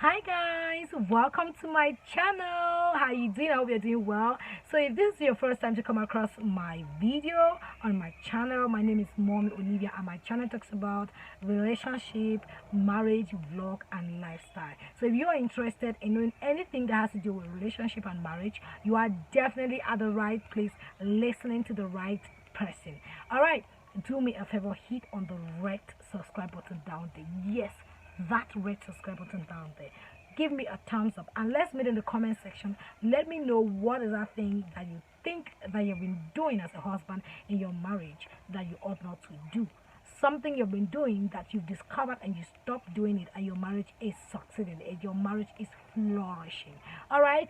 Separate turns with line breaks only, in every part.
Hi guys, welcome to my channel. How you doing? I hope you're doing well. So if this is your first time to come across my video on my channel, my name is Mommy Olivia and my channel talks about relationship, marriage, vlog and lifestyle. So if you are interested in knowing anything that has to do with relationship and marriage, you are definitely at the right place, listening to the right person. Alright, do me a favor, hit on the red subscribe button down there. Yes, that red subscribe button down there. Give me a thumbs up and let's meet in the comment section. Let me know what is that thing that you think that you've been doing as a husband in your marriage that you ought not to do. Something you've been doing that you've discovered and you stopped doing it and your marriage is succeeding and your marriage is flourishing. All right,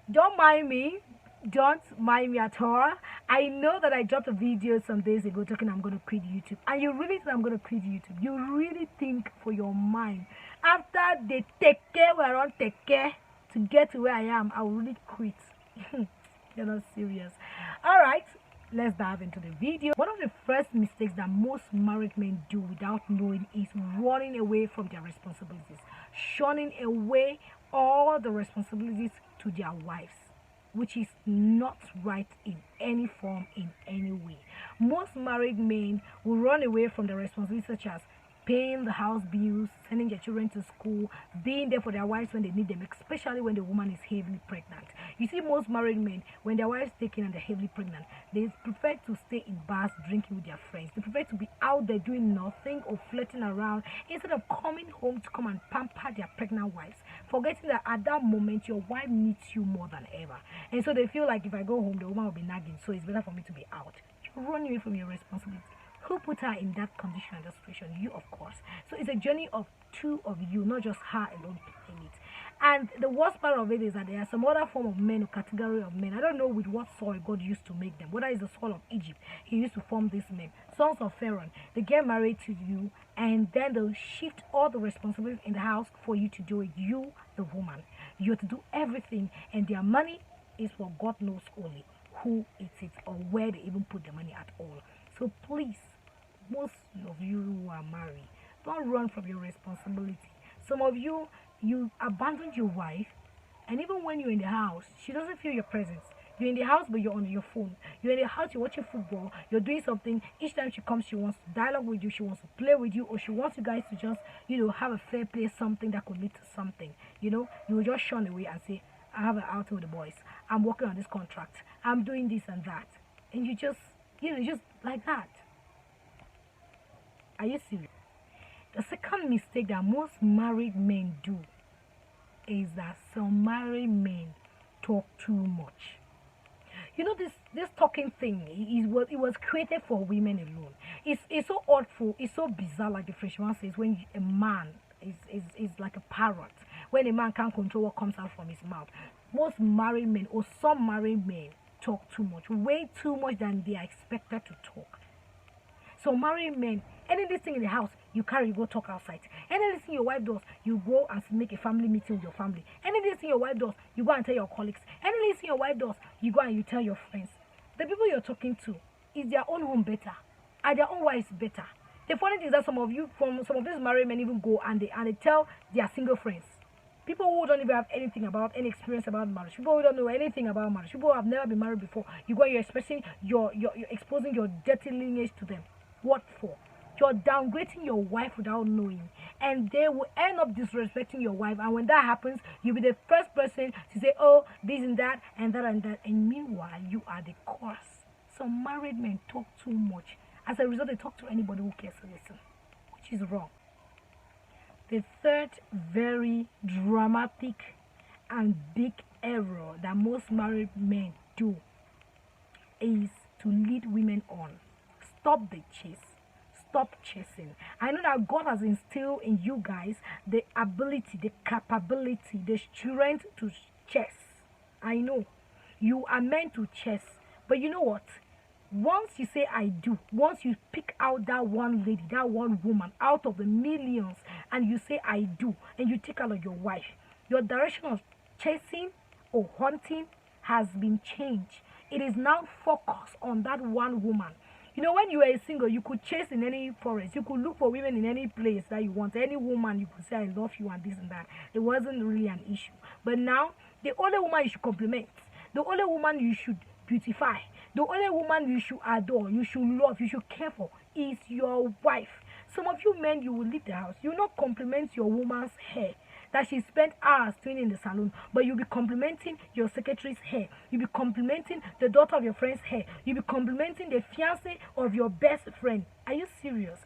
don't mind me. Don't mind me at all. I know that I dropped a video some days ago talking I'm going to quit YouTube, and you really think I'm going to quit YouTube. You really think for your mind after they take care, we're on take care to get to where I am, I will really quit. You're not serious. All right, let's dive into the video. One of the first mistakes that most married men do without knowing is running away from their responsibilities, shunning away all the responsibilities to their wives, which is not right in any form, in any way. Most married men will run away from the responsibilities such as paying the house bills, sending their children to school, being there for their wives when they need them, especially when the woman is heavily pregnant. You see, most married men, when their wives taken and they're heavily pregnant, they prefer to stay in bars drinking with their friends. They prefer to be out there doing nothing or flirting around instead of coming home to come and pamper their pregnant wives, forgetting that at that moment your wife needs you more than ever. And so they feel like if I go home, the woman will be nagging, so it's better for me to be out. You run away from your responsibility. Who put her in that condition and that situation? You, of course. So it's a journey of two of you, not just her alone in it. And the worst part of it is that there are some other form of men or category of men. I don't know with what soil God used to make them, whether it's the soil of Egypt. He used to form these men, sons of Pharaoh. They get married to you, and then they'll shift all the responsibilities in the house for you to do it. You, the woman, you have to do everything, and their money is for God knows only who eats it or where they even put the money at all. So please, most of you who are married, don't run from your responsibility. Some of you, you abandoned your wife, and even when you're in the house, she doesn't feel your presence. You're in the house, but you're on your phone. You're in the house, you're watching football, you're doing something. Each time she comes, she wants to dialogue with you, she wants to play with you, or she wants you guys to just, have a fair play, something that could lead to something. You will just shun away and say, I have an outing with the boys. I'm working on this contract. I'm doing this and that. And you just, just like that. Are you serious? The second mistake that most married men do is that some married men talk too much. This talking thing it was created for women alone. It's so awful, it's so bizarre, like the Frenchman says, when a man is like a parrot, when a man can't control what comes out from his mouth. Most married men or some married men talk too much, way too much than they are expected to talk. So married men, anything in the house, you carry, you go talk outside. Anything your wife does, you go and make a family meeting with your family. Anything your wife does, you go and tell your colleagues. Anything your wife does, you go and you tell your friends. The people you're talking to, is their own home better? Are their own wives better? The funny thing is that some of these married men even go and they tell their single friends. People who don't even have anything about any experience about marriage. People who don't know anything about marriage. People who have never been married before. You go and you're exposing your dirty lineage to them. What for? You're downgrading your wife without knowing, and they will end up disrespecting your wife. And when that happens, you'll be the first person to say, oh, this and that and that and that. And meanwhile, you are the cause. Some married men talk too much. As a result, they talk to anybody who cares to listen, which is wrong. The third very dramatic and big error that most married men do is to lead women on. Stop the chase. Stop chasing. I know that God has instilled in you guys the ability, the capability, the strength to chase. I know you are meant to chase, but you know what? Once you say I do, once you pick out that one lady, that one woman out of the millions, and you say I do, and you take out of your wife, your direction of chasing or hunting has been changed. It is now focused on that one woman. You know, when you were single, you could chase in any forest. You could look for women in any place that you want. Any woman, you could say, I love you and this and that. It wasn't really an issue. But now, the only woman you should compliment, the only woman you should beautify, the only woman you should adore, you should love, you should care for is your wife. Some of you men, you will leave the house. You will not compliment your woman's hair that she spent hours doing in the salon, but you'll be complimenting your secretary's hair. You'll be complimenting the daughter of your friend's hair. You'll be complimenting the fiancé of your best friend. Are you serious?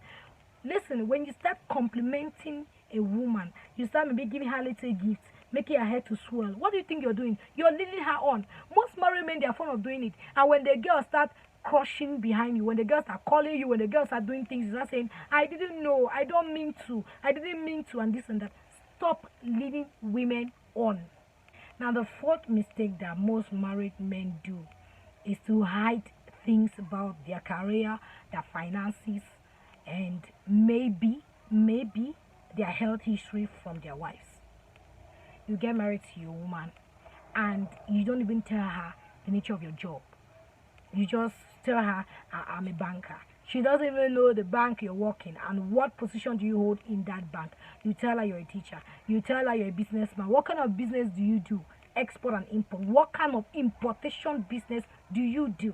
Listen, when you start complimenting a woman, you start maybe giving her little gifts, making her hair to swell. What do you think you're doing? You're leading her on. Most married men, they are fond of doing it. And when the girls start crushing behind you, when the girls are calling you, when the girls are doing things, you are saying, I didn't know, I don't mean to, I didn't mean to, and this and that. Stop leading women on. Now, the fourth mistake that most married men do is to hide things about their career, their finances, and maybe their health history from their wives. You get married to your woman and you don't even tell her the nature of your job. You just tell her, I'm a banker. She doesn't even know the bank you're working and what position do you hold in that bank. You tell her you're a teacher. You tell her you're a businessman. What kind of business do you do? Export and import. What kind of importation business do you do?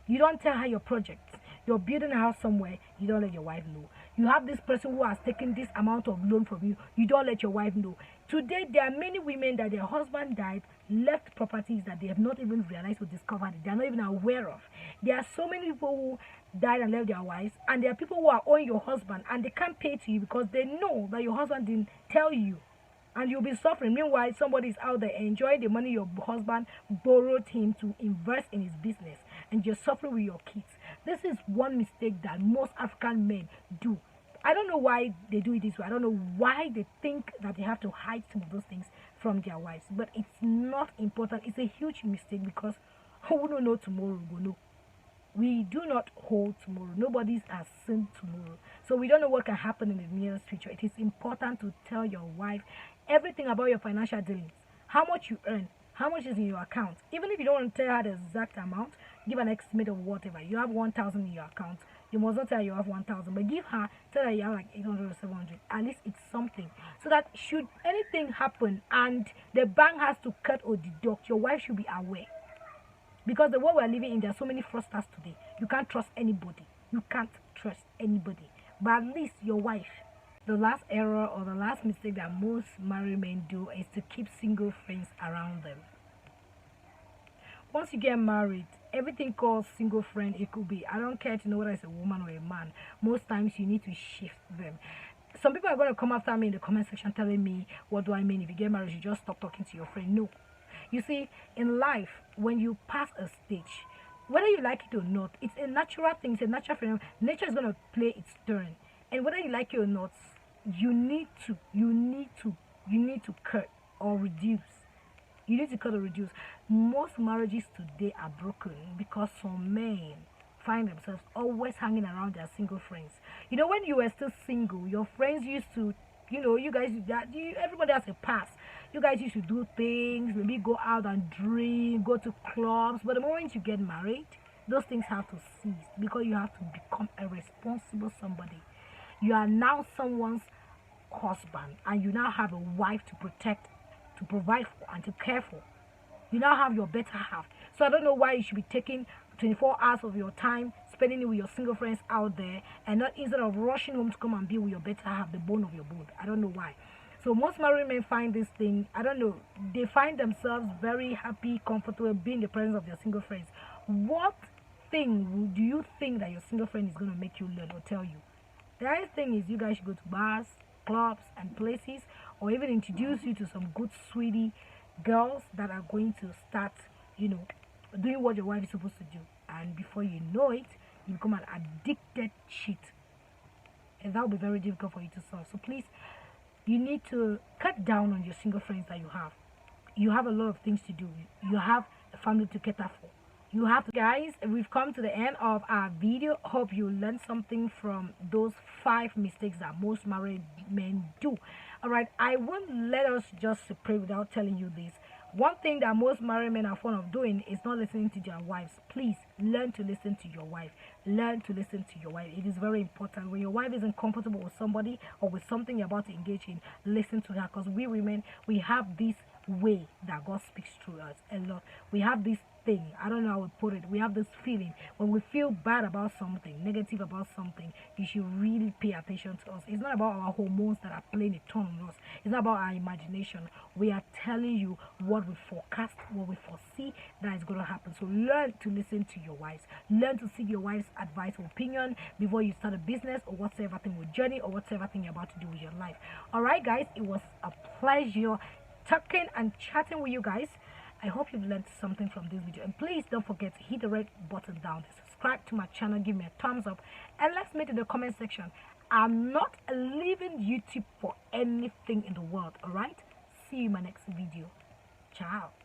You don't tell her your projects. You're building a house somewhere. You don't let your wife know. You have this person who has taken this amount of loan from you. You don't let your wife know. Today, there are many women that their husband died, left properties that they have not even realized or discovered. They are not even aware of. There are so many people who died and left their wives, and there are people who are owing your husband, and they can't pay to you because they know that your husband didn't tell you. And you'll be suffering. Meanwhile, somebody is out there enjoying the money your husband borrowed him to invest in his business, and you're suffering with your kids. This is one mistake that most African men do. I don't know why they do it this way. I don't know why they think that they have to hide some of those things from their wives. But it's not important. It's a huge mistake because who don't know tomorrow will know. We do not hold tomorrow. Nobody has seen tomorrow. So we don't know what can happen in the nearest future. It is important to tell your wife everything about your financial dealings. How much you earn. How much is in your account. Even if you don't want to tell her the exact amount, give an estimate of whatever. You have 1,000 in your account. You must not tell her you have 1,000, but give her, tell her you have like 800 or 700. At least it's something. So that should anything happen and the bank has to cut or deduct, your wife should be aware. Because the world we're living in, there are so many fraudsters today. You can't trust anybody. You can't trust anybody. But at least your wife. The last error or the last mistake that most married men do is to keep single friends around them. Once you get married, everything called single friend, it could be, I don't care to know whether it's a woman or a man. Most times you need to shift them. Some people are going to come after me in the comment section telling me, what do I mean? If you get married, you just stop talking to your friend. No. You see, in life, when you pass a stage, whether you like it or not, it's a natural thing, it's a natural phenomenon. Nature is going to play its turn. And whether you like it or not, you need to cut or reduce. You need to cut or reduce. Most marriages today are broken because some men find themselves always hanging around their single friends. You know, when you were still single, your friends used to, you guys, everybody has a past. You guys used to do things, maybe go out and drink, go to clubs. But the moment you get married, those things have to cease because you have to become a responsible somebody. You are now someone's husband and you now have a wife to protect, to provide for, and to care for. You now have your better half. So I don't know why you should be taking 24 hours of your time spending it with your single friends out there and not instead of rushing home to come and be with your better half, the bone of your bone. I don't know why. So most married men find this thing, I don't know, they find themselves very happy, comfortable being in the presence of their single friends. What thing do you think that your single friend is going to make you learn or tell you? The other thing is you guys should go to bars, clubs and places, or even introduce you to some good sweetie girls that are going to start, doing what your wife is supposed to do. And before you know it, you become an addicted cheat. And that will be very difficult for you to solve. So please, you need to cut down on your single friends that you have. You have a lot of things to do. You have a family to cater for. You have to, guys, we've come to the end of our video. Hope you learned something from those 5 mistakes that most married men do. All right, I won't let us just pray without telling you this. One thing that most married men are fond of doing is not listening to their wives. Please learn to listen to your wife. Learn to listen to your wife. It is very important. When your wife isn't comfortable with somebody or with something you're about to engage in, listen to her, because we women, we have this way that God speaks through us a lot. We have this thing, I don't know how to put it, we have this feeling when we feel bad about something, negative about something, you should really pay attention to us. It's not about our hormones that are playing a tone on us. It's not about our imagination. We are telling you what we forecast, what we foresee that is going to happen. So learn to listen to your wives. Learn to seek your wife's advice or opinion before you start a business or whatever thing with journey or whatever thing you're about to do with your life. All right, guys, it was a pleasure talking and chatting with you guys. I hope you've learned something from this video, and please don't forget to hit the red button down to subscribe to my channel, give me a thumbs up, and let's meet in the comment section. I'm not leaving YouTube for anything in the world. All right, see you in my next video. Ciao.